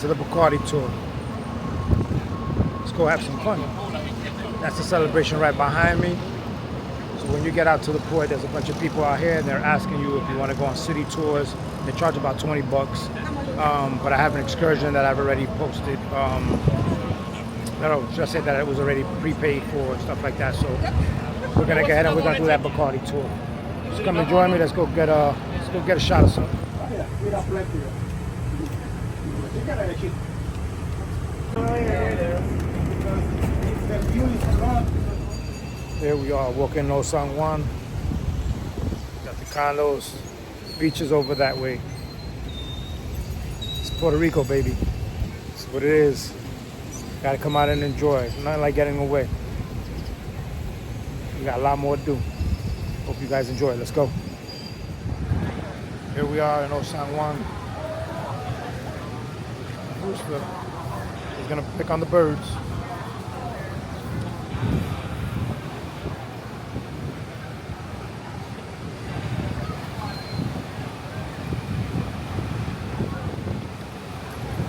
to the Bacardi tour. Let's go have some fun. That's the celebration right behind me. So when you get out to the port, there's a bunch of people out here and they're asking you if you want to go on city tours. They charge about 20 bucks. But I have an excursion that I've already posted. No, should I say that it was already prepaid for and stuff like that. So we're gonna go ahead and we're gonna do that Bacardi tour. Just come and join me. Let's go get a shot of something. Here we are walking in San Juan. Got the condos, beaches over that way. It's Puerto Rico, baby. That's what it is. Gotta come out and enjoy. It's nothing like getting away. We got a lot more to do. Hope you guys enjoy. Let's go. Here we are in San Juan. Rooster is gonna pick on the birds.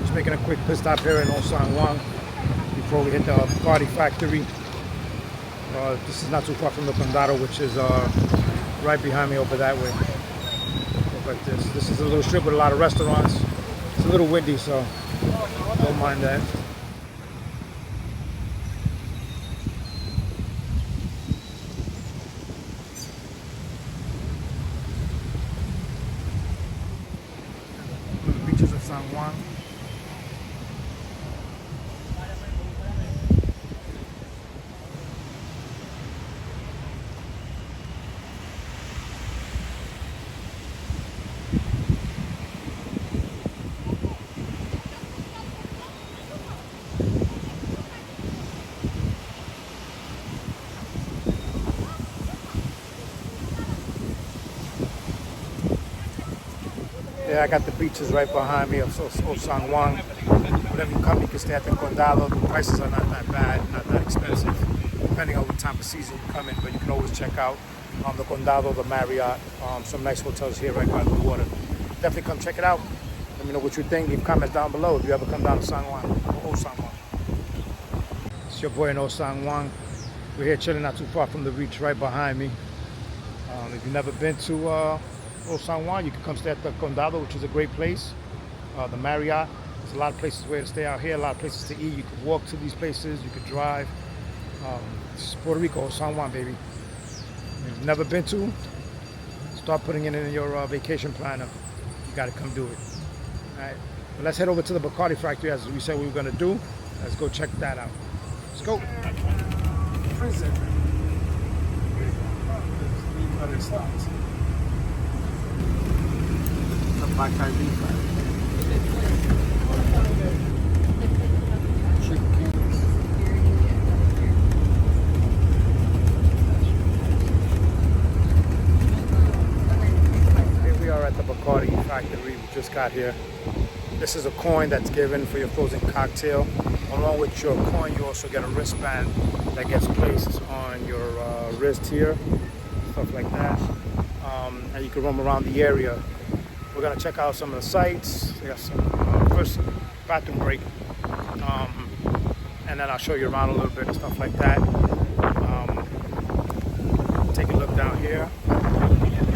Just making a quick pit stop here in San Juan before we hit the Barcardi Factory. This is not too far from the Condando, which is right behind me over that way. Look like this. This is a little strip with a lot of restaurants. It's a little windy, so don't mind that. The beaches of San Juan. Yeah, I got the beaches right behind me of San Juan. Whenever you come, you can stay at the Condado. The prices are not that bad, not that expensive, depending on what time of season you come in. But you can always check out the Condado, the Marriott, some nice hotels here right by the water. Definitely come check it out. Let me know what you think. Leave comments down below if you ever come down to San Juan, San Juan. It's your boy in San Juan. We're here chilling not too far from the beach right behind me. If you've never been to San Juan, you can come stay at the Condado, which is a great place. The Marriott, there's a lot of places where to stay out here, a lot of places to eat. You can walk to these places, you can drive. It's Puerto Rico, San Juan, baby. If you've never been to, start putting it in your vacation planner. You gotta come do it. All right, but let's head over to the Barcardi Factory as we said we were gonna do. Let's go check that out. Let's go. Prison. Barcardi Factory. Here we are at the Barcardi Factory. We just got here. This is a coin that's given for your frozen cocktail. Along with your coin, you also get a wristband that gets placed on your wrist here, stuff like that. And you can roam around the area. We're gonna check out some of the sites. We got some first bathroom break, and then I'll show you around a little bit and stuff like that. Take a look down here. We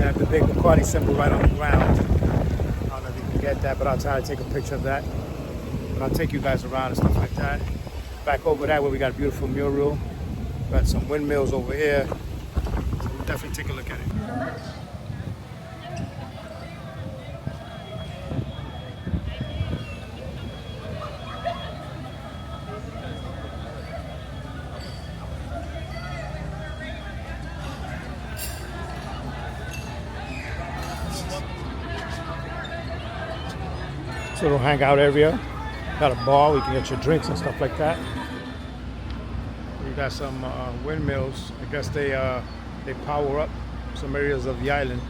have the big Bacardi symbol right on the ground. I don't know if you can get that, but I'll try to take a picture of that. But I'll take you guys around and stuff like that. Back over that way, we got a beautiful mural. Got some windmills over here. So we'll definitely take a look at it. Little hangout area. Got a bar where you can get your drinks and stuff like that. You got some windmills. I guess they power up some areas of the island.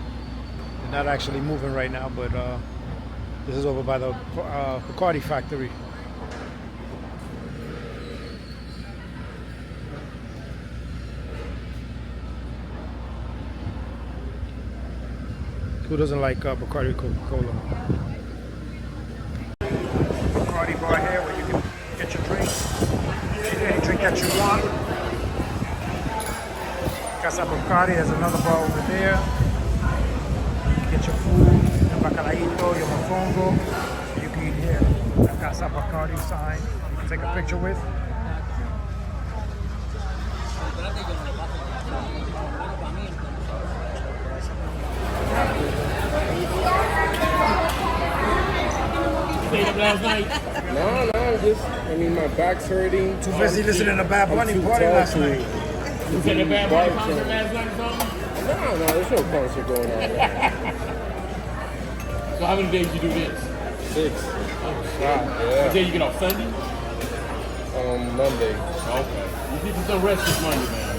They're not actually moving right now, but this is over by the Bacardi Factory. Who doesn't like Bacardi Coca-Cola? Bacardi bar here where you can get your drinks. Any drink that you want. CASA BARCADI, there's another bar over there. Get your food, your Bacardi, your Mofongo. You can eat here. The CASA BARCADI sign you can take a picture with. Stayed up last night? No, my back's hurting. Too busy listening to Bad Bunny party last night. You said the Bad Bunny concert last night or something? No, there's no concert going on. So how many days you do this? 6. Oh, shit. Yeah. What day you get off? Sunday? Monday. Okay. You need some rest this Monday, man.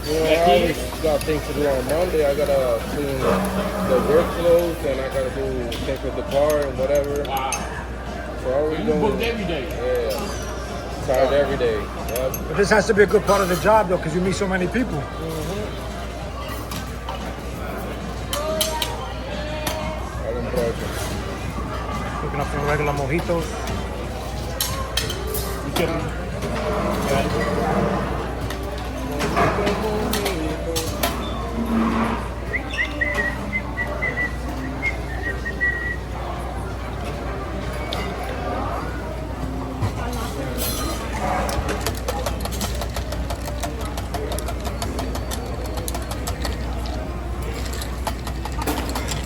Yeah, I always got things to do on Monday. I gotta clean the work clothes and I gotta do take with the car and whatever. Wow. So I always You booked every day. Yeah. Tired every day. Yep. But this has to be a good part of the job though, because you meet so many people. Looking up some regular mojitos. You get them. Got it.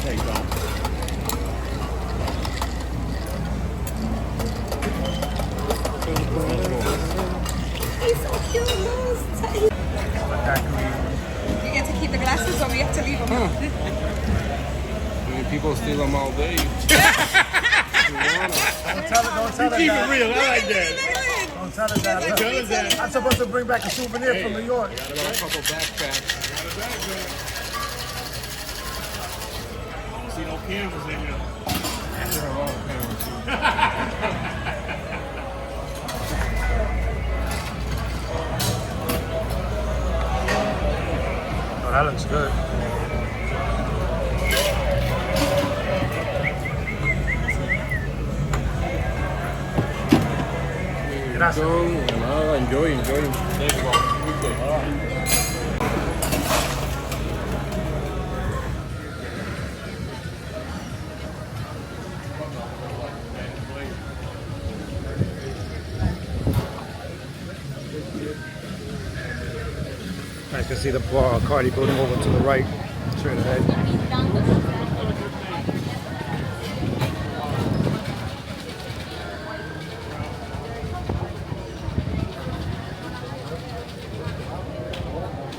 There you go. He's so cute. You get to keep the glasses or we have to leave them? People steal them all day. Don't tell Keep it it that. real. I like that. Don't tell it that. Tell us that. I'm supposed to bring back a souvenir from New York. I got a couple backpacks. I don't see no cameras in here. Oh, that looks good. Gracias. Enjoy. There you go. Good. All right. I can see the Bacardi building over to the right, straight ahead.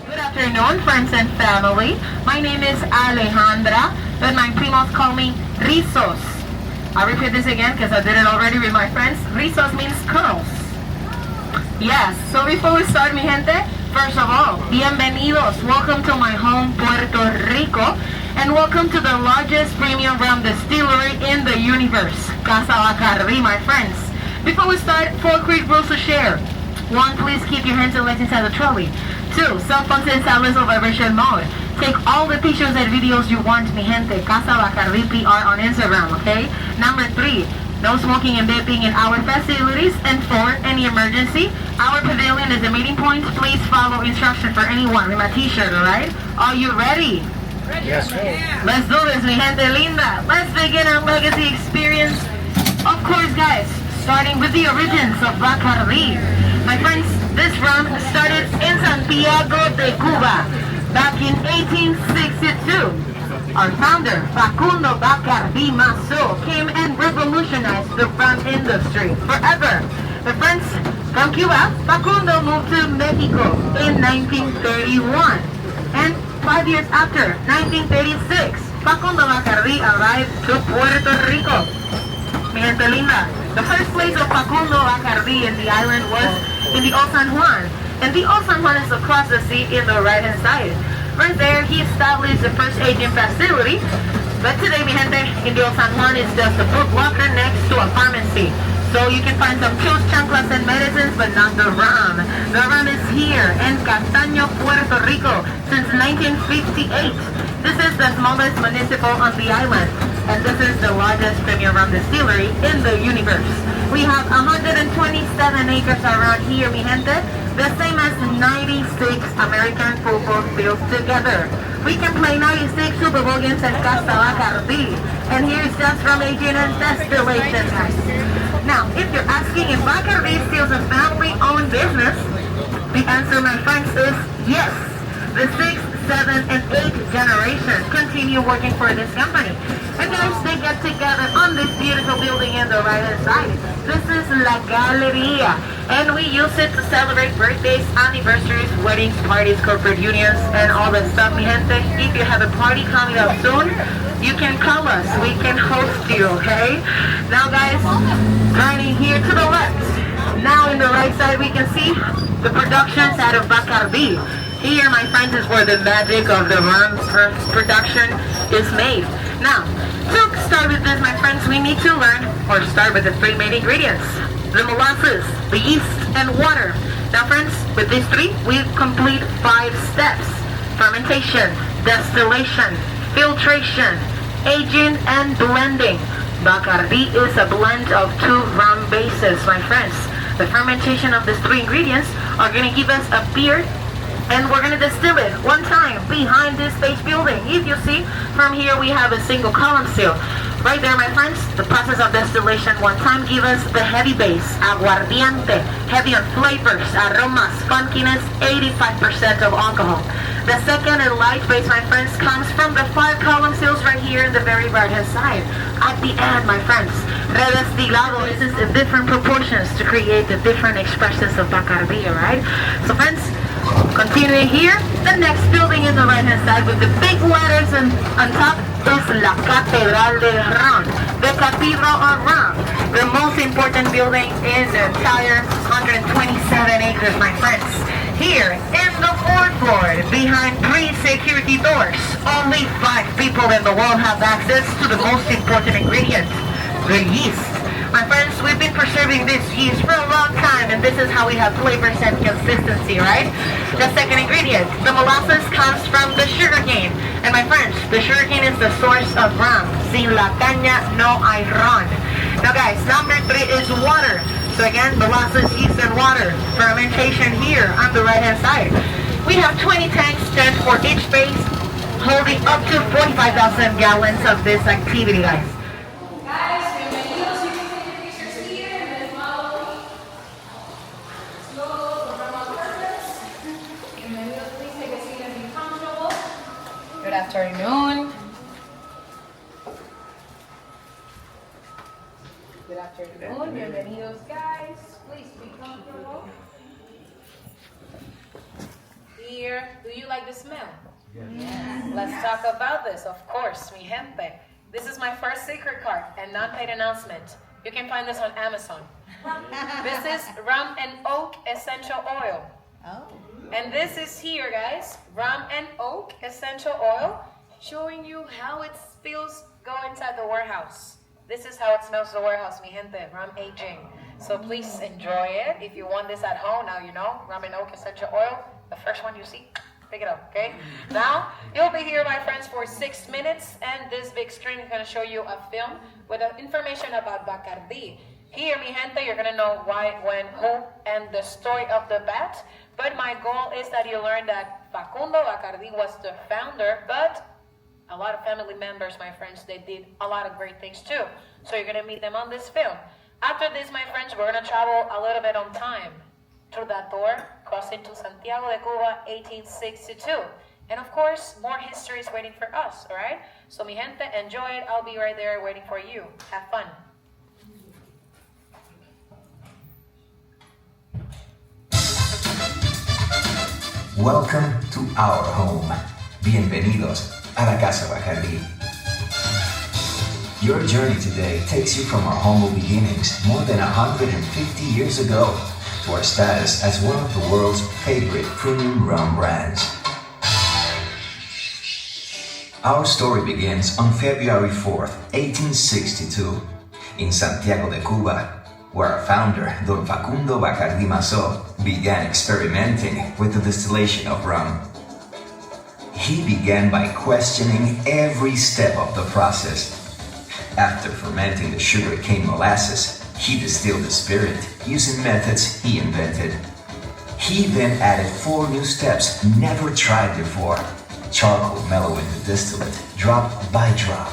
Good afternoon, friends and family. My name is Alejandra, but my primos call me Rizos. I'll repeat this again because I did it already with my friends. Rizos means curls. Yes, so before we start, mi gente, first of all, bienvenidos. Welcome to my home, Puerto Rico, and welcome to the largest premium rum distillery in the universe, CASA BARCADI, my friends. Before we start, 4 quick rules to share. 1, please keep your hands and legs inside the trolley. 2, cell phones in silence or vibration mode. Take all the pictures and videos you want, mi gente. CASA BARCADI PR on Instagram, okay? Number 3, no smoking and vaping in our facilities. And 4, any emergency, our pavilion is the meeting point. Please follow instruction for anyone with my t-shirt, alright? Are you ready? Yes, sir. Let's do this, mi gente linda. Let's begin our legacy experience. Of course, guys, starting with the origins of Bacardi. My friends, this rum started in Santiago de Cuba back in 1862. Our founder, Facundo Bacardi Maso, came and revolutionized the rum industry forever. My friends, from Cuba, Facundo moved to Mexico in 1931. And 5 years after, 1936, Facundo Bacardi arrived to Puerto Rico. Mi gente linda, the first place of Facundo Bacardi in the island was in the Old San Juan. And the Old San Juan is across the sea in the right-hand side. Right there, he established the first aging facility. But today, mi gente, in the Old San Juan is just a book locker next to a pharmacy. So you can find some pills, chanclas, and medicines, but not the rum. The rum is here in Condando, Puerto Rico since 1958. This is the smallest municipal on the island. and this is the largest premium rum distillery in the universe. We have 127 acres around here, mi gente, the same as 96 American football fields together. We can play 96 Super Bowl games at CASA BARCADI, and here's just rum aging and distillation, guys. Now, if you're asking if Bacardi is still a family-owned business, the answer, my friends, is yes. The 6th, 7th, and 8th generation continue working for this company. And guys, they get together on this beautiful building in the right-hand side. This is La Galleria, and we use it to celebrate birthdays, anniversaries, weddings, parties, corporate unions, and all that stuff, mi gente. If you have a party coming up soon, you can call us. We can host you, okay? Now, guys, turning here to the left. Now, in the right side, we can see the production side of Bacardi. Here, my friends, is where the magic of the rum production is made. Now, to start with this, my friends, we need to learn or start with the 3 main ingredients: the molasses, the yeast, and water. Now, friends, with these 3, we complete 5 steps: fermentation, distillation, filtration, aging, and blending. Bacardi is a blend of 2 rum bases, my friends. The fermentation of these 3 ingredients are going to give us a beer, and we're going to distill it one time behind this beige building. If you see, from here we have a single column seal. Right there, my friends, the process of distillation one time gives us the heavy base, aguardiente, heavy on flavors, aromas, funkiness, 85% of alcohol. The second and light base, my friends, comes from the 5 column seals right here in the very right-hand side. At the end, my friends, redestilado is in different proportions to create the different expressions of Bacardi, right? So, friends, continuing here, the next building in the right-hand side with the big letters on top is La Catedral del Ron, the Cathedral of Ron. The most important building in the entire 127 acres, my friends. Here, in the 4th floor, behind 3 security doors, only 5 people in the world have access to the most important ingredient, the yeast. My friends, we've been preserving this yeast for a long time, and this is how we have flavors and consistency, right? The second ingredient, the molasses, comes from the sugarcane. And my friends, the sugarcane is the source of rum. Sin la caña no hay ron. Now guys, number 3 is water. So again, molasses, yeast, and water. Fermentation here on the right-hand side. We have 20 tanks, 10 for each base, holding up to 45,000 gallons of this activity, guys. Good afternoon. Good afternoon. Bienvenidos, guys. Please be comfortable. Here, do you like the smell? Yes. Let's talk about this, of course, mi gente. This is my first secret card and non-paid announcement. You can find this on Amazon. This is rum and oak essential oil. Oh. And this is here, guys, rum and oak essential oil, showing you how it feels go inside the warehouse. This is how it smells the warehouse, mi gente, rum aging. So please enjoy it. If you want this at home, now you know, rum and oak essential oil, the first one you see, pick it up, okay? Now, you'll be here, my friends, for 6 minutes, and this big screen is gonna show you a film with information about Bacardi. Here, mi gente, you're gonna know why, when, who, and the story of the bat. But my goal is that you learn that Facundo Bacardi was the founder, but a lot of family members, my friends, they did a lot of great things too. So you're gonna meet them on this film. After this, my friends, we're gonna travel a little bit on time through that door, crossing to Santiago de Cuba, 1862. And of course, more history is waiting for us, all right? So mi gente, enjoy it. I'll be right there waiting for you. Have fun. Welcome to our home. Bienvenidos a la Casa Bacardi. Your journey today takes you from our humble beginnings more than 150 years ago to our status as one of the world's favorite premium rum brands. Our story begins on February 4th, 1862, in Santiago de Cuba, where our founder, Don Facundo Bacardi Mazo, began experimenting with the distillation of rum. He began by questioning every step of the process. After fermenting the sugarcane molasses, he distilled the spirit using methods he invented. He then added 4 new steps never tried before: charcoal mellowing the distillate drop by drop,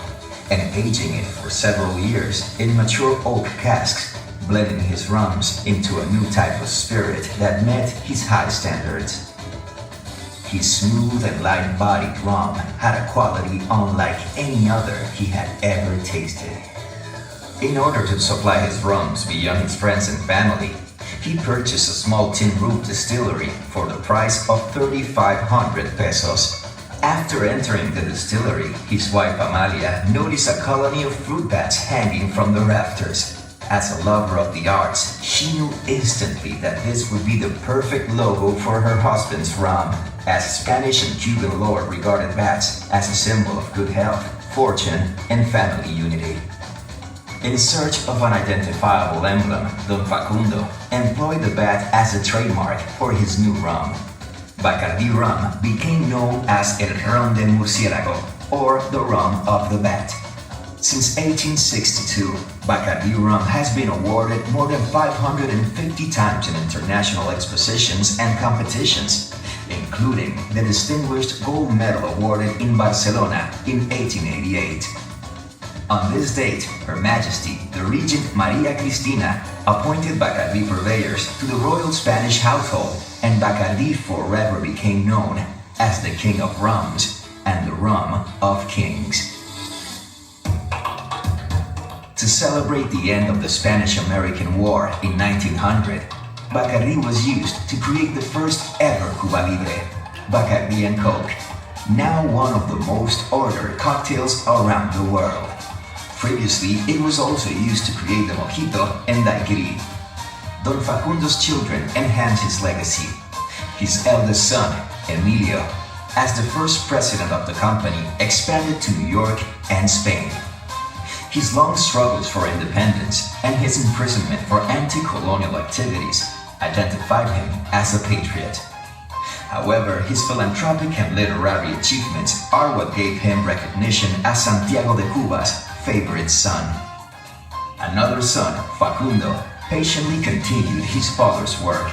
and aging it for several years in mature oak casks, blending his rums into a new type of spirit that met his high standards. His smooth and light-bodied rum had a quality unlike any other he had ever tasted. In order to supply his rums beyond his friends and family, he purchased a small tin-roof distillery for the price of 3,500 pesos. After entering the distillery, his wife Amalia noticed a colony of fruit bats hanging from the rafters. As a lover of the arts, she knew instantly that this would be the perfect logo for her husband's rum, as Spanish and Cuban lore regarded bats as a symbol of good health, fortune, and family unity. In search of an identifiable emblem, Don Facundo employed the bat as a trademark for his new rum. Bacardi rum became known as El Ron de Murciélago, or the rum of the bat. Since 1862, Bacardi rum has been awarded more than 550 times in international expositions and competitions, including the distinguished gold medal awarded in Barcelona in 1888. On this date, Her Majesty, the Regent Maria Cristina, appointed Bacardi purveyors to the royal Spanish household, and Bacardi forever became known as the King of Rums and the Rum of Kings. To celebrate the end of the Spanish-American War in 1900, Bacardi was used to create the first ever Cuba Libre, Bacardi and Coke, now one of the most ordered cocktails around the world. Previously, it was also used to create the mojito and daiquiri. Don Facundo's children enhanced his legacy. His eldest son, Emilio, as the first president of the company, expanded to New York and Spain. His long struggles for independence and his imprisonment for anti-colonial activities identified him as a patriot. However, his philanthropic and literary achievements are what gave him recognition as Santiago de Cuba's favorite son. Another son, Facundo, patiently continued his father's work,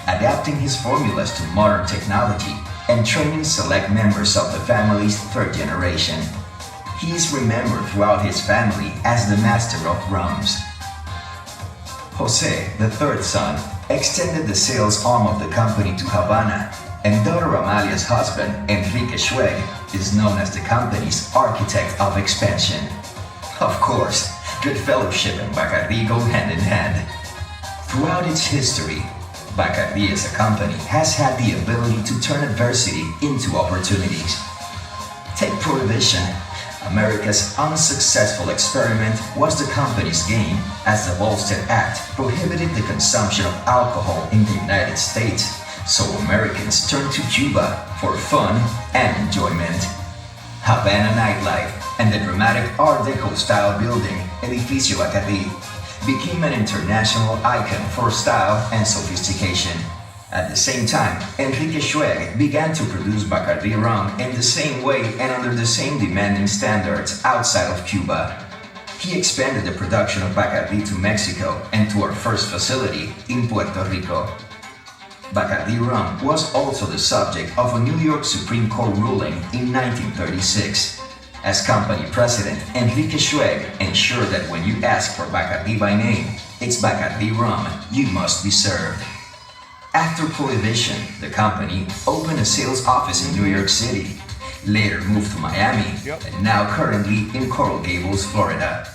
adapting his formulas to modern technology and training select members of the family's third generation. He is remembered throughout his family as the master of rums. Jose, the third son, extended the sales arm of the company to Havana, and daughter Amalia's husband, Enrique Schweg, is known as the company's architect of expansion. Of course, good fellowship and Bacardi go hand in hand. Throughout its history, Bacardi as a company has had the ability to turn adversity into opportunities. Take Prohibition. America's unsuccessful experiment was the company's gain, as the Volstead Act prohibited the consumption of alcohol in the United States, so Americans turned to Cuba for fun and enjoyment. Havana nightlife and the dramatic Art Deco-style building, Edificio Bacardi, became an international icon for style and sophistication. At the same time, Enrique Schweg began to produce Bacardi rum in the same way and under the same demanding standards outside of Cuba. He expanded the production of Bacardi to Mexico and to our first facility in Puerto Rico. Bacardi rum was also the subject of a New York Supreme Court ruling in 1936. As company president, Enrique Schweg ensured that when you ask for Bacardi by name, it's Bacardi rum you must be served. After Prohibition, the company opened a sales office in New York City, later moved to Miami, and now currently in Coral Gables, Florida.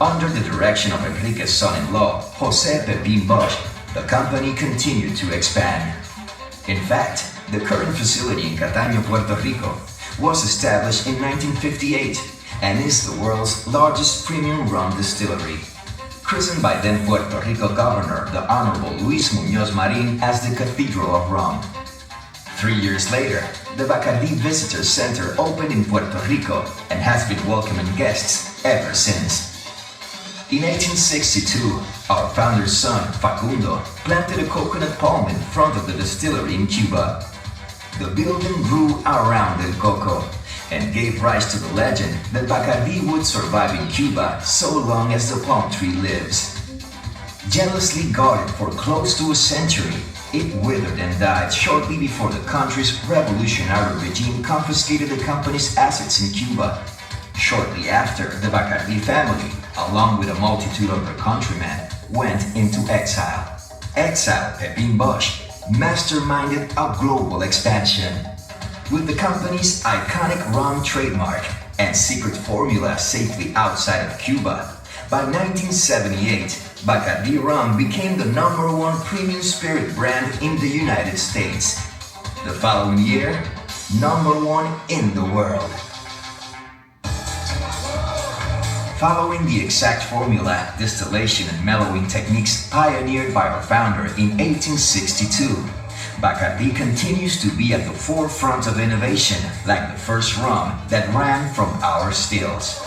Under the direction of Enrique's son-in-law, Jose Pepin Bosch, the company continued to expand. In fact, the current facility in Condando, Puerto Rico, was established in 1958 and is the world's largest premium rum distillery. Christened by then Puerto Rico Governor, the Honorable Luis Muñoz Marin, as the Cathedral of Rum. 3 years later, the Bacardi Visitor Center opened in Puerto Rico and has been welcoming guests ever since. In 1862, our founder's son, Facundo, planted a coconut palm in front of the distillery in Cuba. The building grew around El Coco, and gave rise to the legend that Bacardi would survive in Cuba so long as the palm tree lives. Jealously guarded for close to a century, it withered and died shortly before the country's revolutionary regime confiscated the company's assets in Cuba. Shortly after, the Barcardi family, along with a multitude of their countrymen, went into exile. Exile Pepin Bosch masterminded a global expansion. With the company's iconic rum trademark and secret formula safely outside of Cuba, by 1978, Bacardi rum became the #1 premium spirit brand in the United States. The following year, #1 in the world. Following the exact formula, distillation and mellowing techniques pioneered by our founder in 1862, Bacardi continues to be at the forefront of innovation, like the first rum that ran from our stills.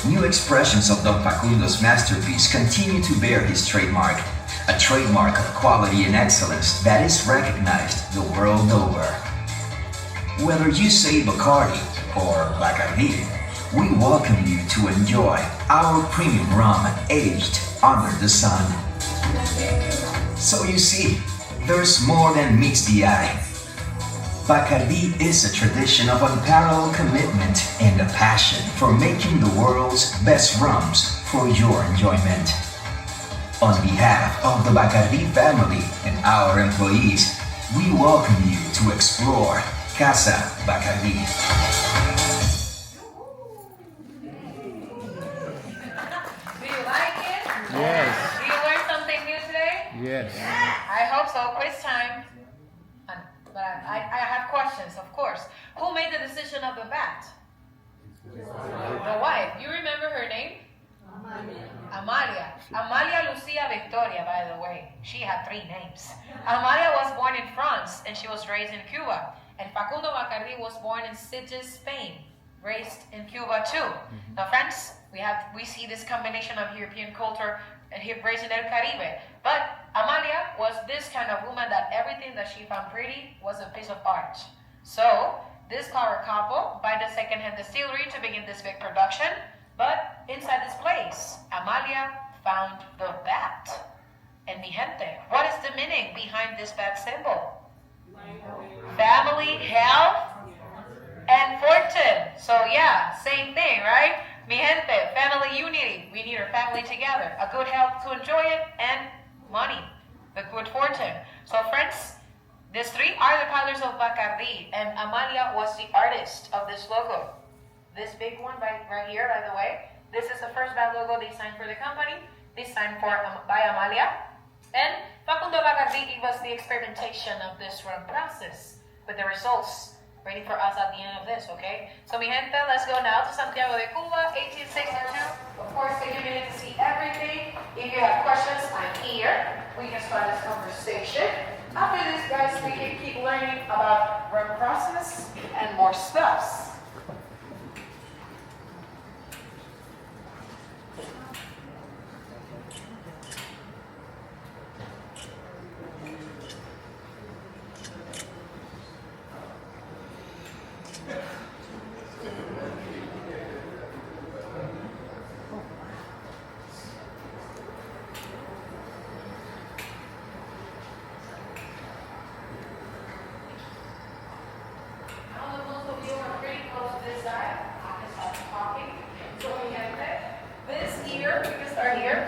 New expressions of Don Facundo's masterpiece continue to bear his trademark, a trademark of quality and excellence that is recognized the world over. Whether you say Bacardi or Bacardi, we welcome you to enjoy our premium rum aged under the sun. So you see, there's more than meets the eye. Bacardi is a tradition of unparalleled commitment and a passion for making the world's best rums for your enjoyment. On behalf of the Bacardi family and our employees, we welcome you to explore CASA BARCADI. Do you like it? Yes. Do you learn something new today? Yes. I hope so. Quiz time. But I have questions, of course. Who made the decision of the bat? The wife. You remember her name? Amalia. Amalia Lucia Victoria, by the way. She had 3 names. Amalia was born in France and she was raised in Cuba. And Facundo Bacardi was born in Sitges, Spain, raised in Cuba too. Now, friends, we see this combination of European culture and raised in El Caribe. But Amalia was this kind of woman that everything that she found pretty was a piece of art. So this power couple buy the second-hand distillery to begin this big production. But inside this place, Amalia found the bat. And mi gente, what is the meaning behind this bat symbol? Family, health, and fortune. So yeah, same thing, right? Mi gente, family unity. We need our family together. A good health to enjoy it, and money, the good fortune. So friends, these 3 are the pillars of Bacardi, and Amalia was the artist of this logo. This big one right here, by the way. This is the first bad logo designed for the company, designed by Amalia. And Facundo Bacardi gave us the experimentation of this rum process with the results ready for us at the end of this, okay? So mi gente, let's go now to Santiago de Cuba, 1862. Of course, take a minute to see everything. If you have questions, I'm here. We can start this conversation. After this, guys, we can keep learning about rum process and more stuffs.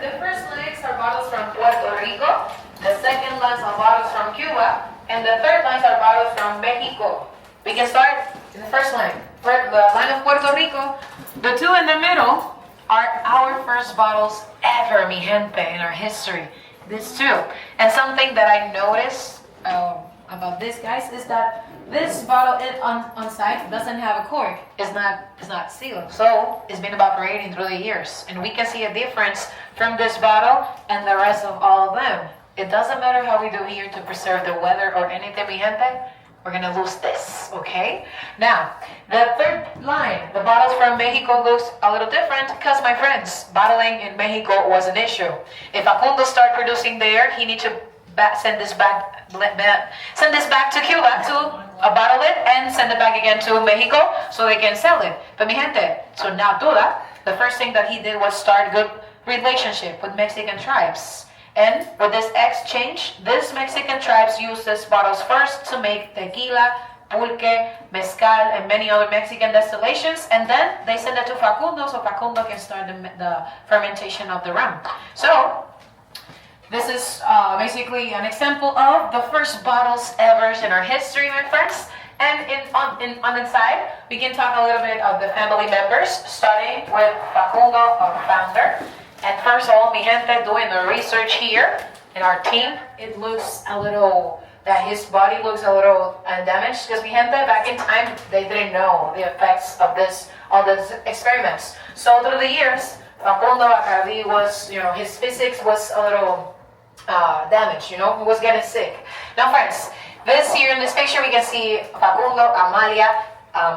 The first lines are bottles from Puerto Rico, the second lines are bottles from Cuba, and the third lines are bottles from Mexico. We can start in the first line. For the line of Puerto Rico, the 2 in the middle are our first bottles ever, mi gente, in our history. This too. And something that I noticed about this, guys, is that this bottle on side doesn't have a cork. It's not sealed. So it's been evaporating through the years. And we can see a difference from this bottle and the rest of all of them. It doesn't matter how we do here to preserve the weather or anything, mi gente. We're gonna lose this, okay? Now, the third line, the bottles from Mexico looks a little different because, my friends, bottling in Mexico was an issue. If Facundo started producing there, he need to send this back to Cuba to bottle it and send it back again to Mexico so they can sell it. But mi gente, so now Duda, the first thing that he did was start a good relationship with Mexican tribes. And with this exchange, these Mexican tribes used these bottles first to make tequila, pulque, mezcal, and many other Mexican distillations, and then they send it to Facundo so Facundo can start the fermentation of the rum. So this is basically an example of the first bottles ever in our history, my friends. And on the side, we can talk a little bit of the family members, starting with Facundo, our founder. And first of all, mi gente, doing the research here in our team, it looks a little, that his body looks a little damaged, because mi gente, back in time, they didn't know the effects of all these experiments. So through the years, Facundo Bacardi was, his physics was a little damaged, he was getting sick. Now friends, here in this picture, we can see Facundo, Amalia,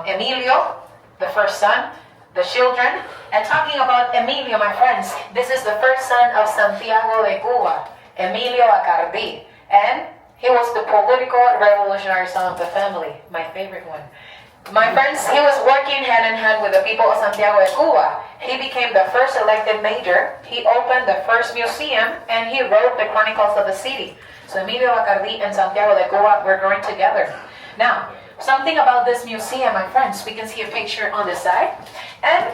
Emilio, the first son, the children. And talking about Emilio, my friends, this is the first son of Santiago de Cuba, Emilio Bacardi. And he was the political revolutionary son of the family, my favorite one. My friends, he was working hand in hand with the people of Santiago de Cuba. He became the first elected mayor, he opened the first museum, and he wrote the chronicles of the city. So Emilio Bacardi and Santiago de Cuba were growing together. Now, something about this museum, my friends, we can see a picture on the side, and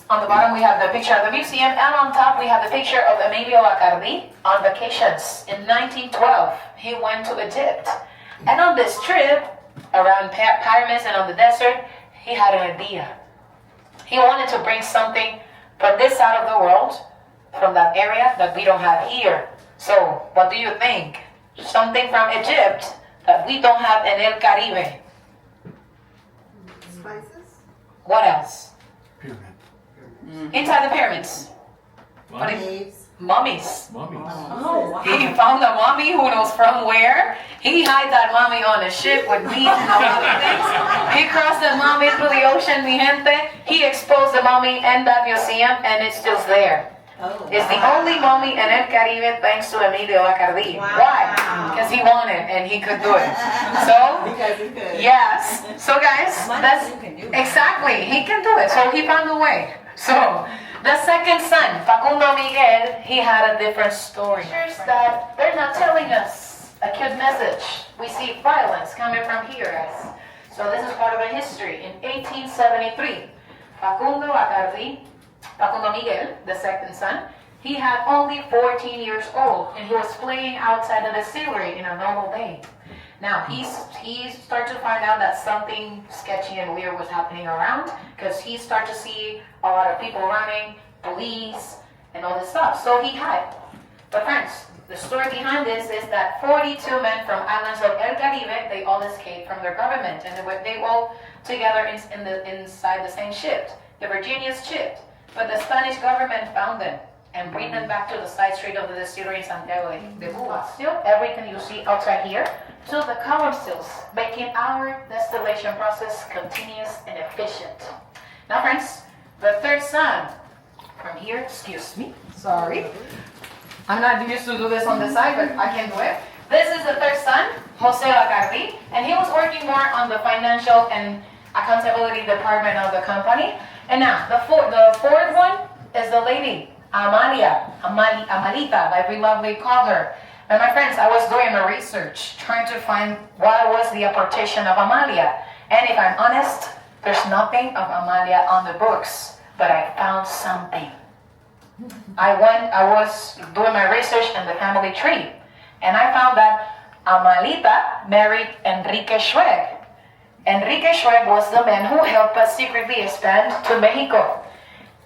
on the bottom we have the picture of the museum, and on top we have the picture of Emilio Bacardi on vacations. In 1912, he went to Egypt, and on this trip, around pyramids and on the desert, he had an idea. He wanted to bring something from this side of the world, from that area that we don't have here. So, what do you think? Something from Egypt that we don't have in El Caribe. Spices? What else? Pyramid. Inside the pyramids. Caves? Mummies. Mummies. Oh, wow. He found a mummy, who knows from where. He hid that mummy on a ship with meat and all other things. He crossed the mummy through the ocean, mi gente. He exposed the mummy in that museum, and it's still there. Oh, It's the only mummy in El Caribe thanks to Emilio Bacardi. Wow. Why? Because he wanted and he could do it. So, Because he could. yes. So guys, that's You can do it. exactly, he can do it. So he found a way. So the second son, Facundo Miguel, he had a different story. Here's that they're not telling us a cute message. We see violence coming from here, guys. So this is part of the history. In 1873, Facundo Miguel, the second son, he had only 14 years old, and he was playing outside the distillery in a normal day. Now, he started to find out that something sketchy and weird was happening around, because he started to see a lot of people running, police, and all this stuff. So he hid. But friends, the story behind this is that 42 men from islands of El Caribe, they all escaped from their government, and they all together inside the same ship, the Virginia's ship. But the Spanish government found them and bring them back to the side street of the distillery in Santiago de Cuba. Still, everything you see outside here, to the column stills, making our distillation process continuous and efficient. Now friends, the third son, from here, excuse me, sorry. I'm not used to do this on the side, but I can do it. This is the third son, Jose Bacardi, and he was working more on the financial and accountability department of the company. And now, the fourth one is the lady, Amalita, like we lovely call her. And my friends, I was doing my research, trying to find what was the apportation of Amalia. And if I'm honest, there's nothing of Amalia on the books, but I found something. I was doing my research in the family tree, and I found that Amalita married Enrique Schweg. Enrique Schweg was the man who helped us secretly expand to Mexico.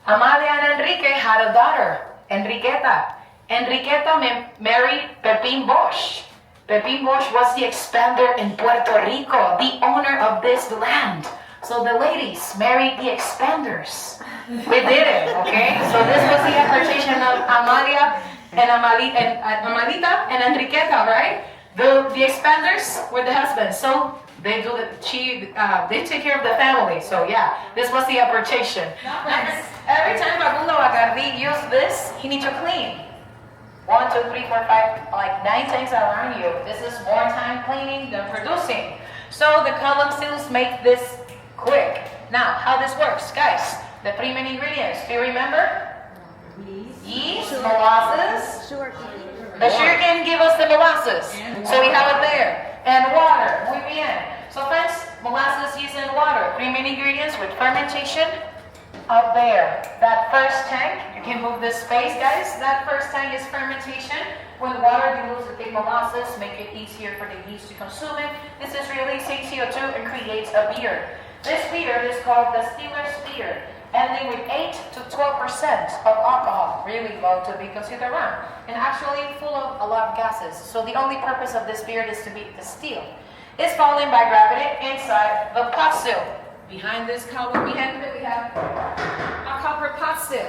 Amalia and Enrique had a daughter, Enriqueta. Enriqueta married Pepin Bosch. Pepin Bosch was the expander in Puerto Rico, the owner of this land. So the ladies married the expanders. We did it, okay? So this was the application of Amalia and Amalita and Enriqueta, right? The expanders were the husbands. So they take care of the family. So yeah, this was the apportation. Every time Facundo Bacardi used this, he needs to clean. 1, 2, 3, 4, 5, like 9 tanks around you. This is more time cleaning than producing. So the column seals make this quick. Now, how this works, guys? The 3 main ingredients. Do you remember? Yeast, molasses. The sugar can give us the molasses. So we have it there. And water. Muy bien. So friends, molasses, yeast, and water. 3 main ingredients with fermentation. Up there, that first tank, you can move this space, guys. That first tank is fermentation. When water dilutes the thick molasses, make it easier for the yeast to consume it. This is releasing CO2 and creates a beer. This beer is called the Steamer's beer, ending with 8 to 12% of alcohol, really low to be considered rum, and actually full of a lot of gases. So the only purpose of this beer is to be distilled. It's falling by gravity inside the pot still. Behind this column, we have a copper pot still.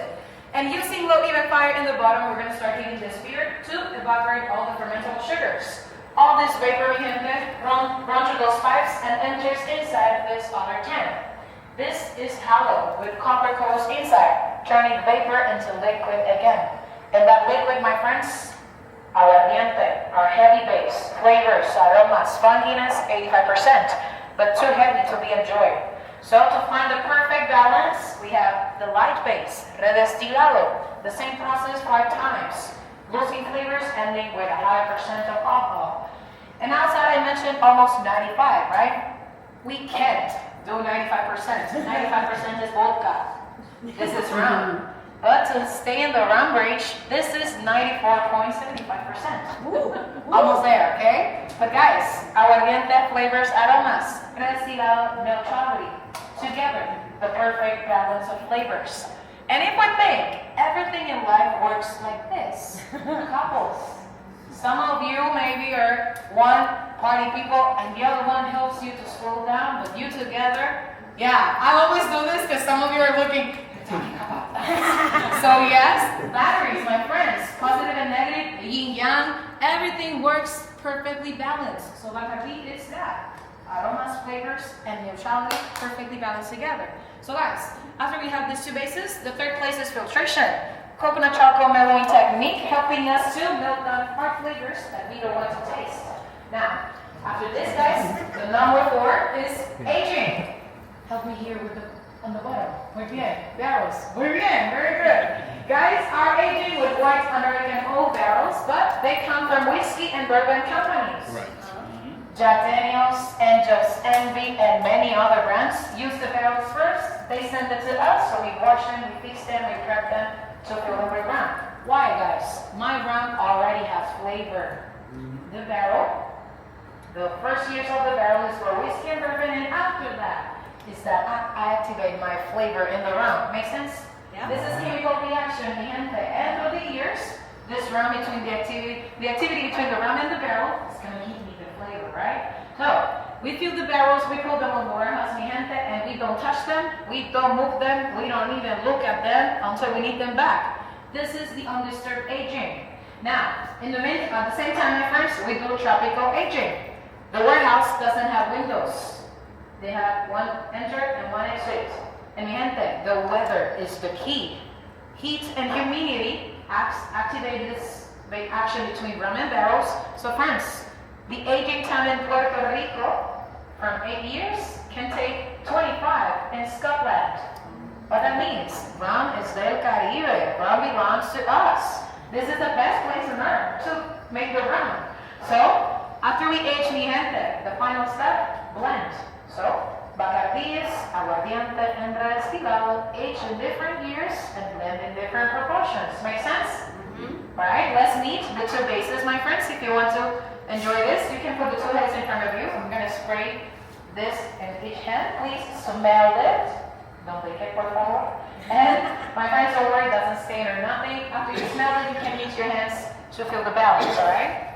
And using low even fire in the bottom, we're going to start heating this beer to evaporate all the fermentable sugars. All this vapor we have run through those pipes and enters inside this other tank. This is hollow with copper coils inside, turning vapor into liquid again. And that liquid, my friends, aguardiente, our heavy base, flavors, aromas, funkiness, 85%, but too heavy to be enjoyed. So to find the perfect balance, we have the light base, redestilado, the same process 5 times, losing flavors, ending with a high percent of alcohol. And outside I mentioned almost 95, right? We can't do 95%. 95% is vodka. This is rum. But to stay in the rum range, this is 94.75%. Almost there, okay? But guys, aguardiente, flavors, aromas, redestilado, neutrality. Together, the perfect balance of flavors. And if we think everything in life works like this, couples. Some of you maybe are one party people and the other one helps you to slow down, but you together, yeah, I always do this because some of you are looking, you're talking about that. So yes, batteries, my friends, positive and negative, yin yang, everything works perfectly balanced. So Bacardi is that. Aromas, flavors, and neutrality perfectly balanced together. So guys, after we have these 2 bases, the 3rd place is filtration. Coconut charcoal mellowing technique, helping us to melt down hard flavors that we don't want to taste. Now, after this guys, the number 4 is aging. Help me here with on the bottom. Muy bien. Barrels. Muy bien. Very good. Guys are aging with white American old barrels, but they come from whiskey and bourbon companies. Right. Jack Daniels and Just Envy and many other brands use the barrels first. They send it to us, so we wash them, we fix them, we prep them to fill them with rum. Why, guys? My rum already has flavor. The barrel, the first years of the barrel is for whiskey and bourbon, and after that is that I activate my flavor in the rum. Make sense? Yeah. This is chemical reaction, mi gente. And through the years, this rum between the activity between the rum and the barrel is going to keep me the flavor, right? So, we fill the barrels, we put them on the warehouse, mi gente, and we don't touch them, we don't move them, we don't even look at them until we need them back. This is the undisturbed aging. Now, at the same time, my friends, we do tropical aging. The warehouse doesn't have windows. They have one enter and one exit. And mi gente, the weather is the key. Heat and humidity activate this big action between rum and barrels. So friends, the aging time in Puerto Rico from 8 years can take 25 in Scotland. What that means, rum is del Caribe. Rum belongs to us. This is the best place on earth to make the rum. So, after we age mi gente, the final step, blend. So, Bacardis, aguardiente, and destilado age in different years and blend in different proportions. Make sense? Alright, let's meet the 2 bases, my friends. If you want to enjoy this, you can put the 2 heads in front of you. I'm going to spray this in each hand. Please smell it. Don't take it, por favor. And my friends, don't worry, it doesn't stain or nothing. After you smell it, you can use your hands to feel the balance, alright?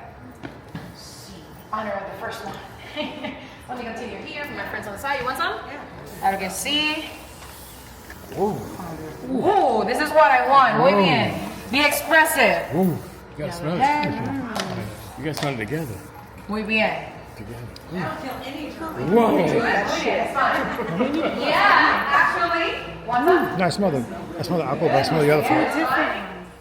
Honor of the first one. Let me continue here for my friends on the side. You want some? Yeah. As you can see. Ooh, this is what I want. Muy bien. Be expressive. Ooh, you gotta smell it. You gotta smell it together. Muy bien. Together. I don't feel any trouble. Whoa! It's fine. Yeah, actually, what's up? No, I smell the alcohol, but I smell the other fruit.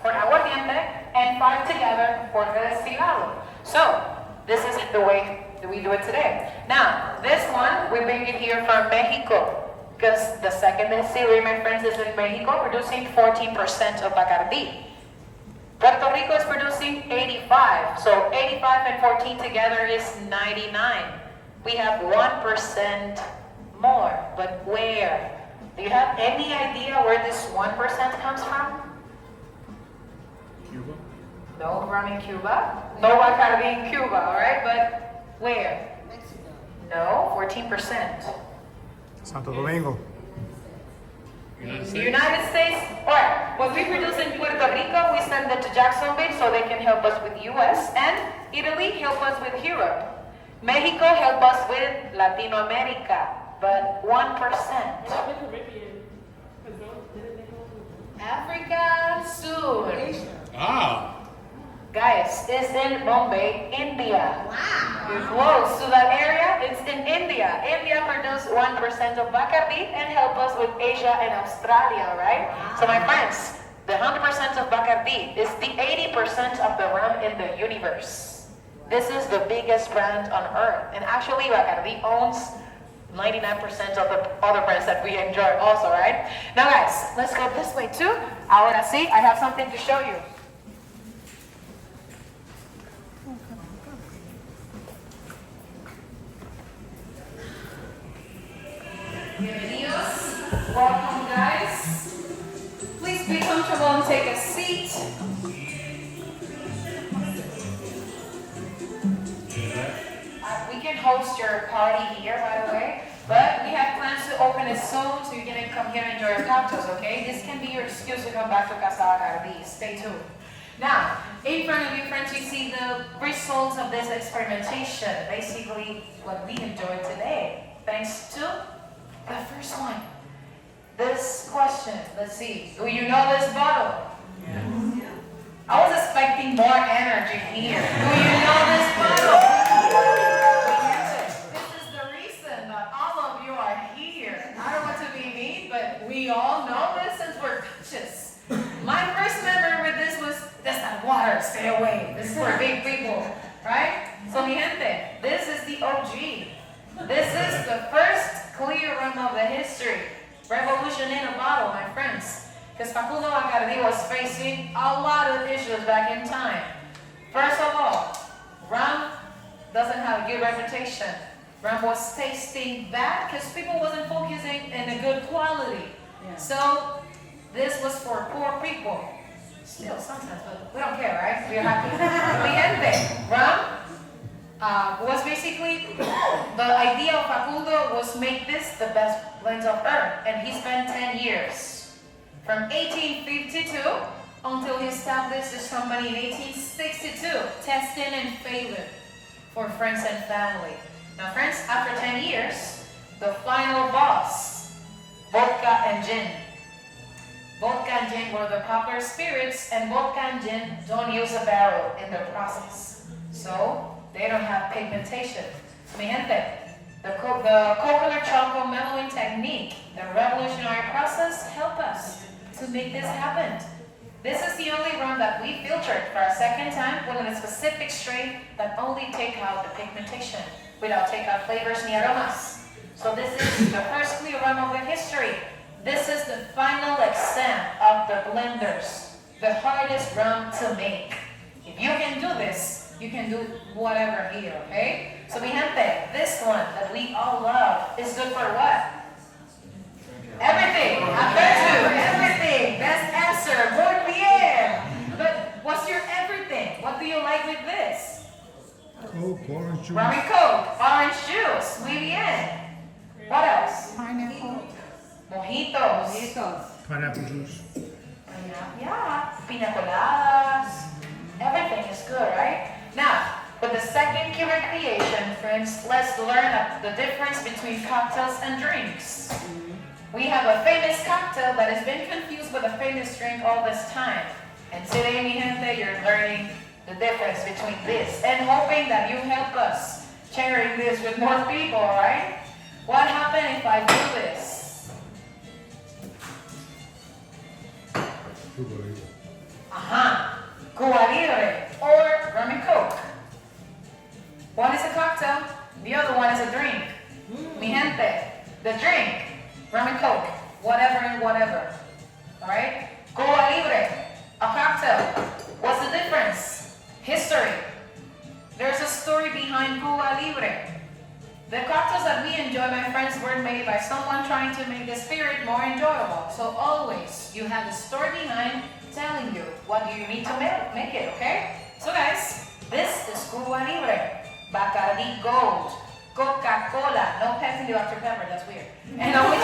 For aguardiente, and 5 together for the destilado. So, this is the way that we do it today. Now, this one, we bring it here from Mexico, because the second distillery, my friends, is in Mexico, producing 14% of Bacardi. Puerto Rico is producing 85, so 85 and 14 together is 99. We have 1% more, but where? Do you have any idea where this 1% comes from? Cuba. No rum in Cuba, no Bacardi in Cuba, all right? But where? Mexico. No, 14%. Santo Domingo. The United States, all right, what we produce in Puerto Rico, we send it to Jacksonville so they can help us with US, and Italy help us with Europe. Mexico help us with Latino America, but 1%. Africa soon. Ah. Guys, it's in Bombay, India. Wow. You're close to that area. It's in India. India produces 1% of Bacardi and help us with Asia and Australia, right? Wow. So my friends, the 100% of Bacardi is the 80% of the rum in the universe. This is the biggest brand on earth. And actually, Bacardi owns 99% of the other brands that we enjoy also, right? Now guys, let's go this way too. Ahora sí, I have something to show you. Bienvenidos. Welcome, guys. Please be comfortable and take a seat. We can host your party here, by the way, but we have plans to open it soon, so you can come here and enjoy your cocktails, okay? This can be your excuse to come back to CASA BARCADI. Stay tuned. Now, in front of you, friends, you see the results of this experimentation. Basically, what we enjoyed today, thanks to the first one. This question, let's see. Do you know this bottle? Yes. I was expecting more energy here. Do you know this bottle? This is the reason that all of you are here. I don't want to be mean, but we all know this since we're conscious. My first memory with this was, that's not water, stay away. This is for big people, right? So mi gente, this is the OG. This is the first clear rum of the history. Revolution in a bottle, my friends. Because Facundo Bacardi was facing a lot of issues back in time. First of all, rum doesn't have a good reputation. Rum was tasting bad because people wasn't focusing in a good quality. Yeah. So this was for poor people. Still sometimes, but we don't care, right? We're happy. The end thing, rum was basically, the idea of Facundo was make this the best blend of earth, and he spent 10 years. From 1852 until he established this company in 1862, testing and failing for friends and family. Now friends, after 10 years, the final boss, vodka and gin. Vodka and gin were the popular spirits, and vodka and gin don't use a barrel in their process. So, they don't have pigmentation. Mi gente, the coconut chocolate mellowing technique, the revolutionary process, help us to make this happen. This is the only rum that we filtered for a second time with a specific strain that only take out the pigmentation without take out flavors ni aromas. So this is the first clear rum of the history. This is the final exam of the blenders, the hardest rum to make. If you can do this, you can do whatever here, okay? So mi gente, this one that we all love is good for what? Everything. I bet you, everything. Best answer, muy bien. But what's your everything? What do you like with this? Coke, orange juice. Rum and Coke, orange juice, muy bien. What else? Pineapple. Mojitos. Pineapple juice. Yeah, pina coladas. Everything is good, right? Now, with the second key recreation, friends, let's learn the difference between cocktails and drinks. We have a famous cocktail that has been confused with a famous drink all this time. And today, mi gente, you're learning the difference between this and hoping that you help us sharing this with more people, right? What happens if I do this? Cuba Libre, or rum and coke. One is a cocktail, the other one is a drink. Mi gente, the drink, rum and coke, whatever and whatever. Alright? Cuba Libre, a cocktail. What's the difference? History. There's a story behind Cuba Libre. The cocktails that we enjoy, my friends, were made by someone trying to make the spirit more enjoyable. So always, you have the story behind telling you what you need to make it, okay? So guys, this is Cuba Libre, Bacardi Gold, Coca-Cola, no Pepsi, Dr. Pepper, that's weird. And only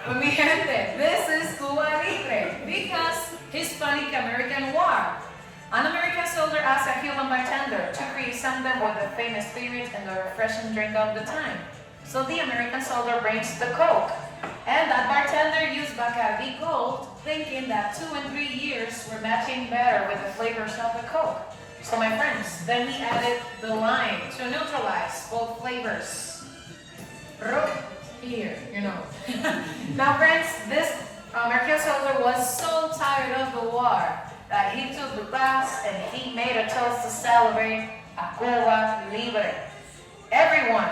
But mi gente, this is Cuba Libre, because Hispanic-American War. An American soldier asked a Cuban bartender to create something with the famous spirit and the refreshing drink of the time. So the American soldier brings the Coke, and that bartender used Bacardi Gold, thinking that 2 and 3 years were matching better with the flavors of the Coke. So my friends, then we added the lime to neutralize both flavors. Here, you know. Now friends, this American soldier was so tired of the war that he took the glass and he made a toast to celebrate a Cuba Libre. Everyone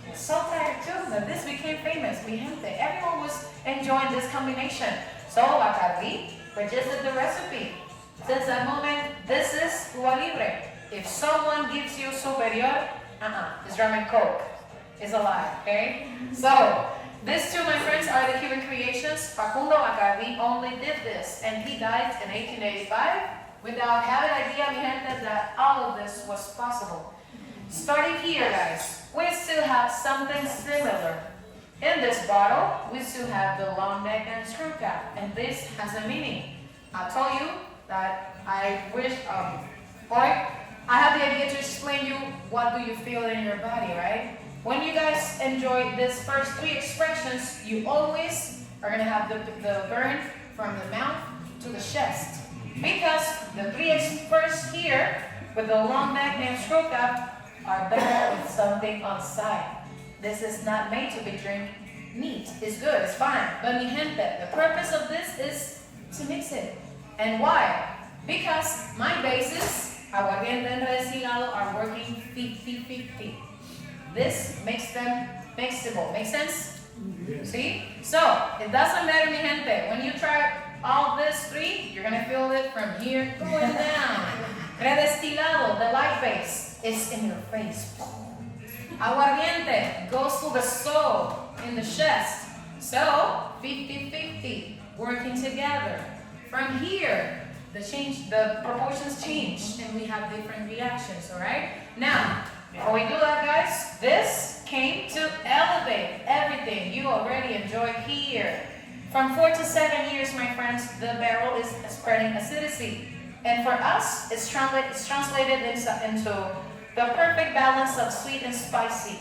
was so tired too that this became famous. Mi gente, everyone was enjoying this combination. So Bacardi registered the recipe. Since that moment, this is Cuba Libre. If someone gives you superior, it's rum and coke. It's a lie, okay? So, these two, my friends, are the Cuban creations. Facundo Bacardi only did this, and he died in 1885 without having an idea, mi gente, that all of this was possible. Starting here, guys, we still have something similar. In this bottle, we still have the long neck and screw cap, and this has a meaning. I told you that I wish, I have the idea to explain you what do you feel in your body, right? When you guys enjoy these first 3 expressions, you always are going to have the burn from the mouth to the chest. Because the 3 first here, with the long neck and screw cap, are better with something on side. This is not made to be drink neat. It's good, it's fine. But mi gente, the purpose of this is to mix it. And why? Because my bases, aguardiente and destilado, are working 50-50. This makes them mixable. Make sense? Yes. See? So, it doesn't matter, mi gente. When you try all these 3, you're going to feel it from here going down. Redestilado, the light base, is in your face. Aguardiente goes to the soul, in the chest. So, 50-50, working together. From here, the proportions change, and we have different reactions, alright? Now, before we do that, guys, this came to elevate everything you already enjoy here. From 4 to 7 years, my friends, the barrel is spreading acidity. And for us, it's translated into the perfect balance of sweet and spicy.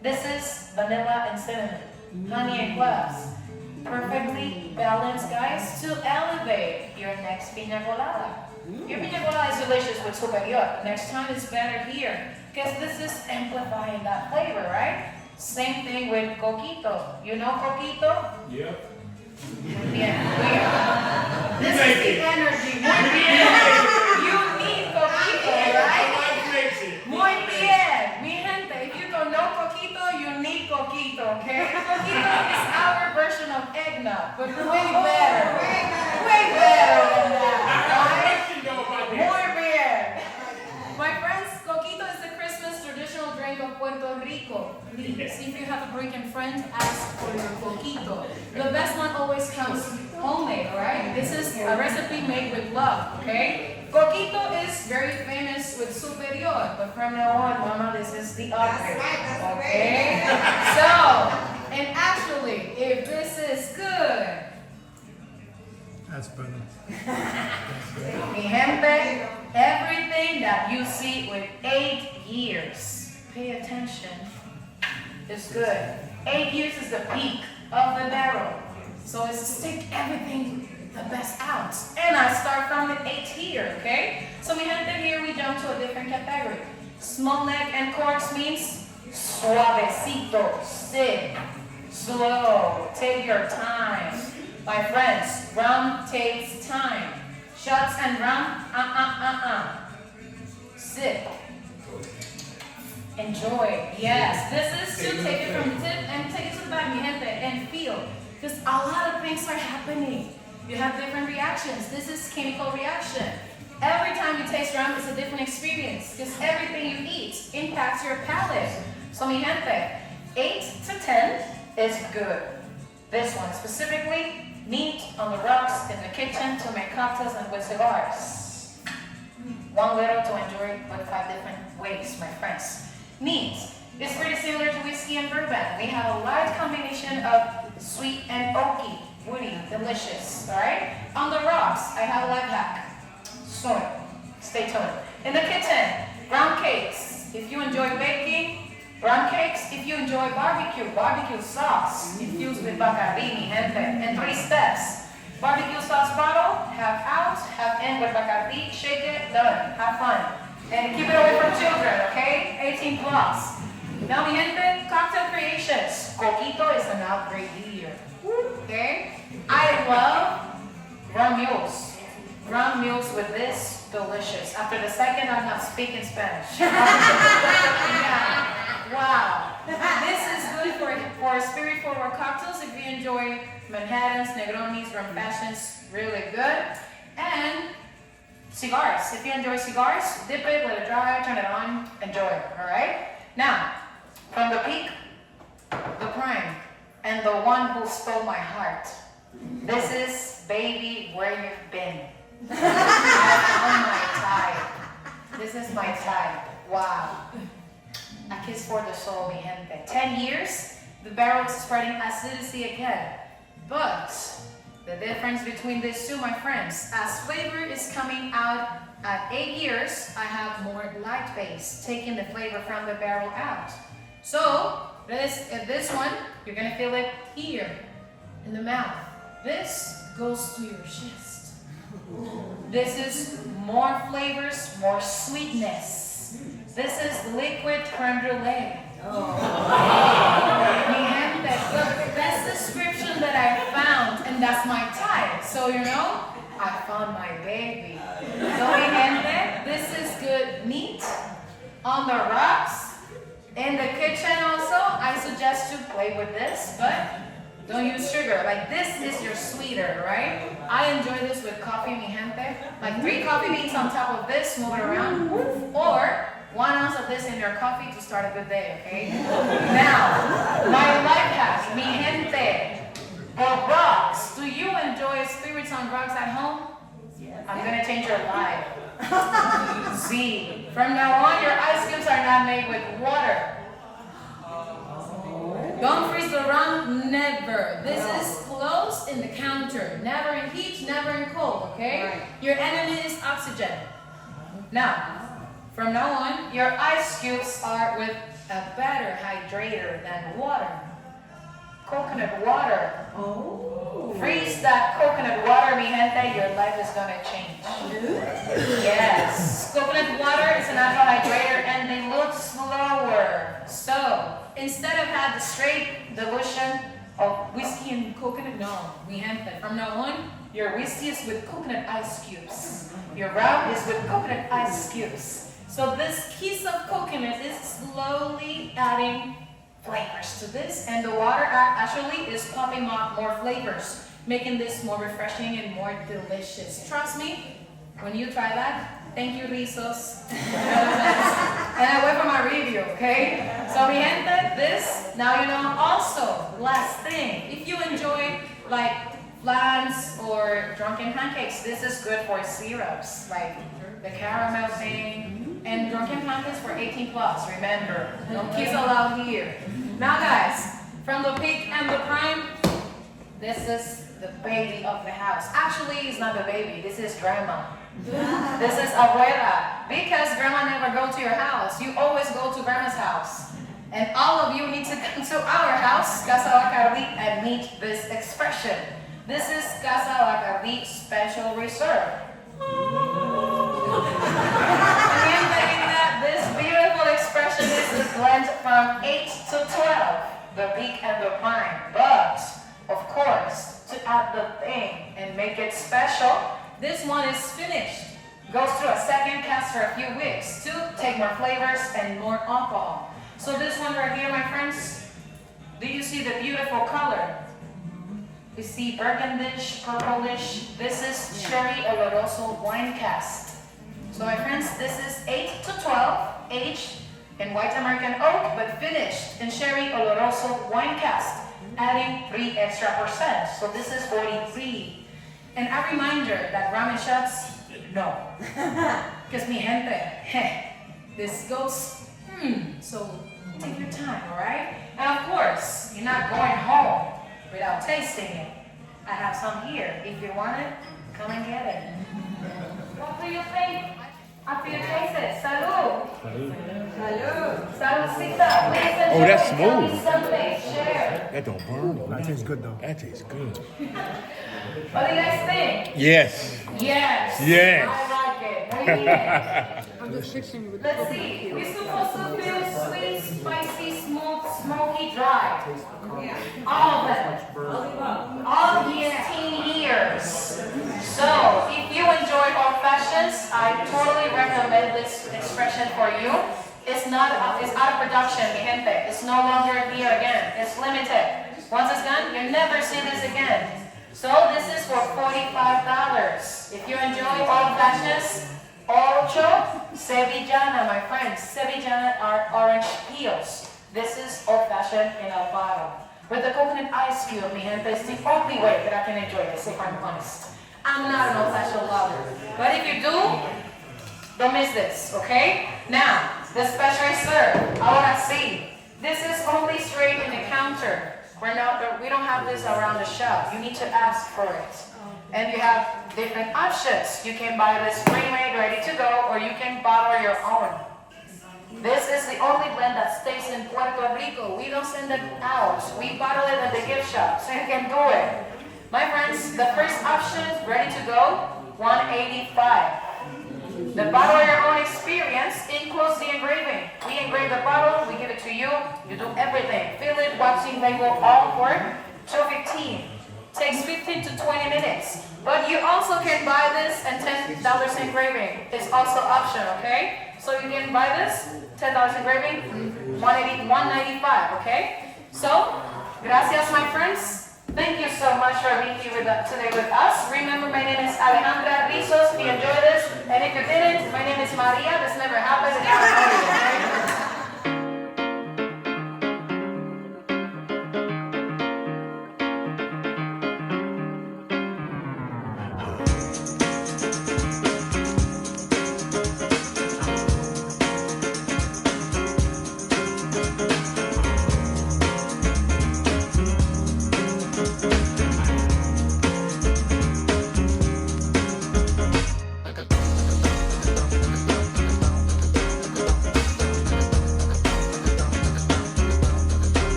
This is vanilla and cinnamon, honey and cloves. Perfectly balanced, guys, to elevate your next piña colada. Your piña colada is delicious with superior. Next time it's better here, because this is amplifying that flavor, right? Same thing with coquito. You know coquito? Yep. Yeah. This is the energy. Muy bien. You need coquito, right? Muy bien. Mi gente, if you don't know coquito, you need coquito, okay? Coquito is our version of eggnog, but way better. Way better than that, right? Muy bien. My friends, coquito is the Christmas traditional drink of Puerto Rico. Please, if you have a Rican friend, ask for your coquito. The best one always comes homemade, alright? This is a recipe made with love, okay? Coquito is very famous with superior, but from now on, mama, this is the opposite, okay? So, and actually, if this is good, That's better. mi gente, everything that you see with 8 years, pay attention, is good. 8 years is the peak of the barrel. So it's to take everything, the best out. And I start from the 8 here, okay? So mi gente, here we jump to a different category. Small neck and corks means suavecito, sit, slow, take your time. My friends, rum takes time. Shots and rum, Sip. Enjoy. Yes, this is to take it from tip and take it to the back, mi gente, and feel. Because a lot of things are happening. You have different reactions. This is chemical reaction. Every time you taste rum, it's a different experience. Because everything you eat impacts your palate. So mi gente, 8 to 10 is good. This one specifically, neat on the rocks in the kitchen to make cocktails and with cigars. One little to enjoy with 5 different ways, my friends. Neat. It's pretty similar to whiskey and bourbon. We have a light combination of sweet and oaky, woody, delicious. All right. On the rocks, I have a life hack. So, stay tuned. In the kitchen, round cakes. If you enjoy baking, round cakes. If you enjoy barbecue sauce infused with Bacardi, mi gente. In 3 steps. Barbecue sauce bottle, half out, half in with Bacardi, shake it, done. Have fun. And keep it away from children, okay? 18 plus. Now, mi gente, cocktail creations. Coquito is an outbreak here. Okay? I love rum mules. Rum mules with this, delicious. After the second, I'm not speaking Spanish. Yeah. Wow. This is good for spirit-forward cocktails if you enjoy Manhattans, Negronis, rum fashions, really good. And cigars. If you enjoy cigars, dip it, let it dry, turn it on, enjoy it, all right? Now, from the peak, the prime, and the one who stole my heart. This is Baby Where You've Been. I found my type. This is my type. Wow. A kiss for the soul, mi gente. 10 years, the barrel is spreading acidity again. But the difference between these two, my friends, as flavor is coming out at 8 years, I have more light base, taking the flavor from the barrel out. So, this one, you're gonna feel it here, in the mouth. This goes to your chest. This is more flavors, more sweetness. This is liquid creme brulee. Mi gente, the best description that I found, and that's my type. So, you know, I found my baby. So, mi gente, this is good meat on the rocks. In the kitchen also, I suggest you play with this, but don't use sugar. Like, this is your sweeter, right? I enjoy this with coffee, mi gente. Like 3 coffee beans on top of this, move it around. Or 1 ounce of this in your coffee to start a good day, okay? Now, my life hack, mi gente. For rocks, do you enjoy spirits on rocks at home? I'm gonna change your life. Z. From now on, your ice cubes are not made with water. Don't freeze the rum, never. This is close in the counter. Never in heat, never in cold, okay? Your enemy is oxygen. Now, from now on, your ice cubes are with a better hydrator than water. Coconut water. Oh. Freeze that coconut water, mi gente, your life is gonna change. Yes. Coconut water is a natural hydrator and they look slower. So, instead of having the straight dilution of whiskey and coconut, no, mi gente, from now on, your whiskey is with coconut ice cubes. Your rum is with coconut ice cubes. So this kiss of coconut is slowly adding flavors to this, and the water actually is popping up more flavors, making this more refreshing and more delicious. Trust me, when you try that, thank you, Rizos. And I wait for my review, okay? So, mi gente, this, now you know. Also, last thing, if you enjoy like flans or drunken pancakes, this is good for syrups, like the caramel thing. And drunken pancakes for 18 plus, remember. No kids allowed here. Now guys, from the peak and the prime, this is the baby of the house. Actually, it's not the baby, this is grandma. This is abuela. Because grandma never go to your house, you always go to grandma's house. And all of you need to come to our house, Casa Barcadi, and meet this expression. This is Casa Barcadi Special Reserve. This beautiful expression is the blend from 8 to 12, the peak and the prime. But, of course, to add the thing and make it special, This one is finished. Goes through a second cast for a few weeks to take more flavors and more alcohol. So this one right here, my friends, do you see the beautiful color? You see burgundish, purplish. This is Sherry Oloroso wine cast. So my friends, this is 8 to 12, aged in white American oak, but finished in Sherry Oloroso wine cast, adding 3 extra%. So this is 43. And a reminder that ramen shots, no. Because mi gente, this goes, so take your time, all right? And of course, you're not going home without tasting it. I have some here. If you want it, come and get it. What do you think? After you taste it, salud. Salud. Saludcita. Oh, that's smooth. Something, share. That don't burn. That tastes good though. That tastes good. What do you guys think? Yes. Yes. Yes. I like it. Muy bien. I'm just fixing with Let's see. We're supposed to feel sweet, spicy, smooth, smoky, dry. All of them. All these teen years. So, if you enjoy old fashions, I totally recommend this expression for you. It's out of production, mi gente. It's no longer here again. It's limited. Once it's gone, you'll never see this again. So this is for $45. If you enjoy old fashions, Ocho Sevillana, my friends. Sevillana are orange peels. This is old fashioned in a bottle. With the coconut ice cube, mi gente, it's the only way that I can enjoy this, if I'm honest. I'm not an old fashioned lover. But if you do, don't miss this, okay? Now, the special serve. I want to see. This is only straight in the counter. We don't have this around the shop. You need to ask for it. And you have different options. You can buy this pre-made, ready to go, or you can bottle your own. This is the only blend that stays in Puerto Rico. We don't send it out. We bottle it at the gift shop, so you can do it. My friends, the first option, ready to go, $185. The bottle your own experience includes the engraving. We engrave the bottle, we give it to you, you do everything. Fill it, waxing label, all for $2.15. Takes 15 to 20 minutes. But you also can buy this and $10 engraving. It's also optional, okay? So you can buy this, $10 engraving, $195, okay? So, gracias my friends. Thank you so much for being here today with us. Remember, my name is Alejandra Rizos. If you enjoyed this, and if you didn't, my name is Maria. This never happened. And I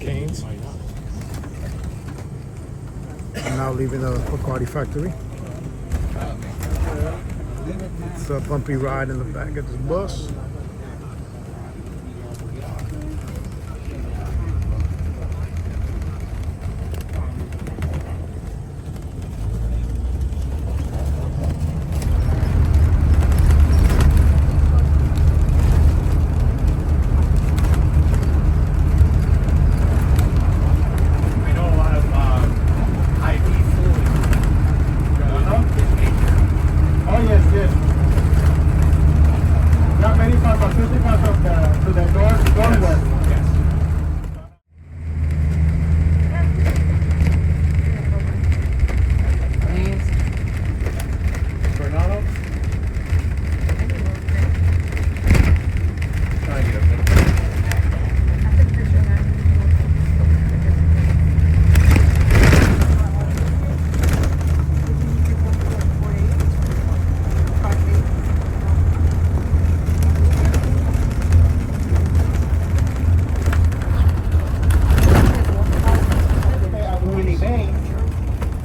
canes. I'm now leaving the Barcardi Factory. It's a bumpy ride in the back of this bus.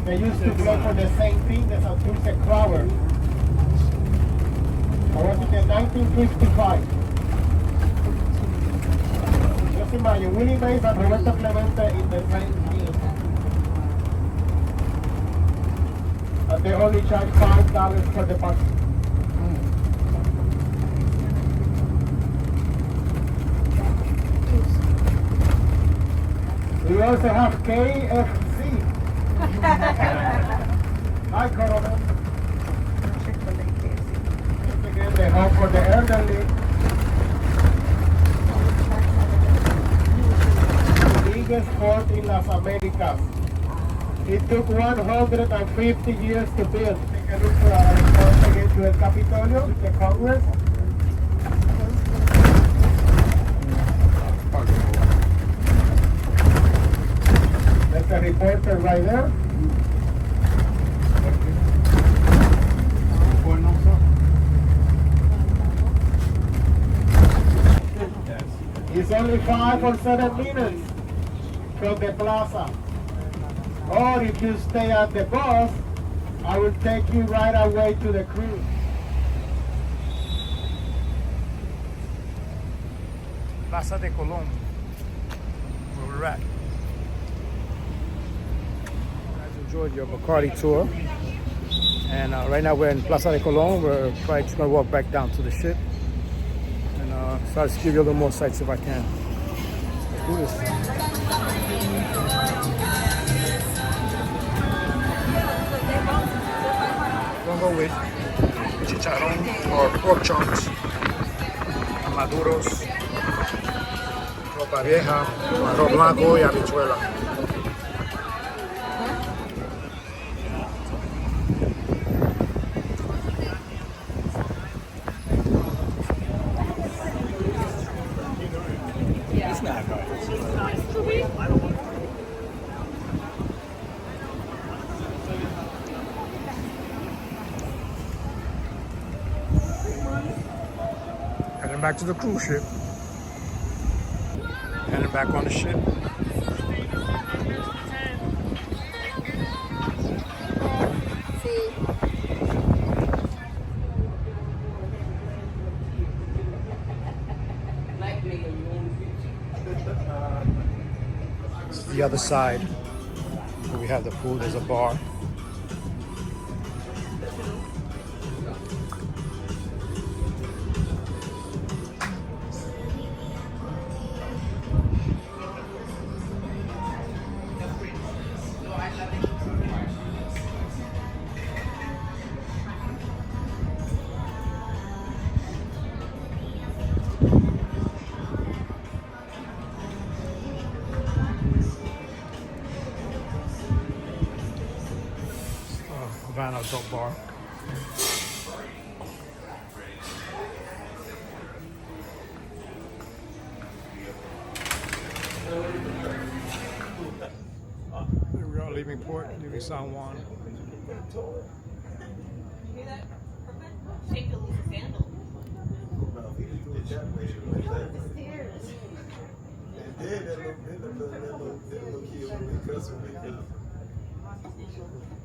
They used to play for the same team, the SUBCRIBE. I was in 1955. Just imagine, Willie Mays and Roberto Clemente in the same team. And they only charge $5 for the park. We also have KFC. Hi, Coronel. Again, the home for the elderly. Biggest port in Las Americas. It took 150 years to build. Take a look for our report again to El Capitolio, the Congress. There's a reporter right there. It's only 5 or 7 minutes from the plaza. Or if you stay at the bus, I will take you right away to the cruise. Plaza de Colón, where we're at. You guys enjoyed your Bacardi tour. And right now we're in Plaza de Colón. We're probably just going to walk back down to the ship. And so I'll just give you a little more sights if I can. Let's do this. Mofongo with chicharrón or pork chunks, maduros, ropa vieja, arroz blanco y habichuela. Heading back to the cruise ship. Heading back on the ship. This is the other side where we have the pool. There's a bar. Havana adult bar. Here we are leaving port, leaving San Juan. Take a loose sandal. It did. That little kid when we cuss when we cuss.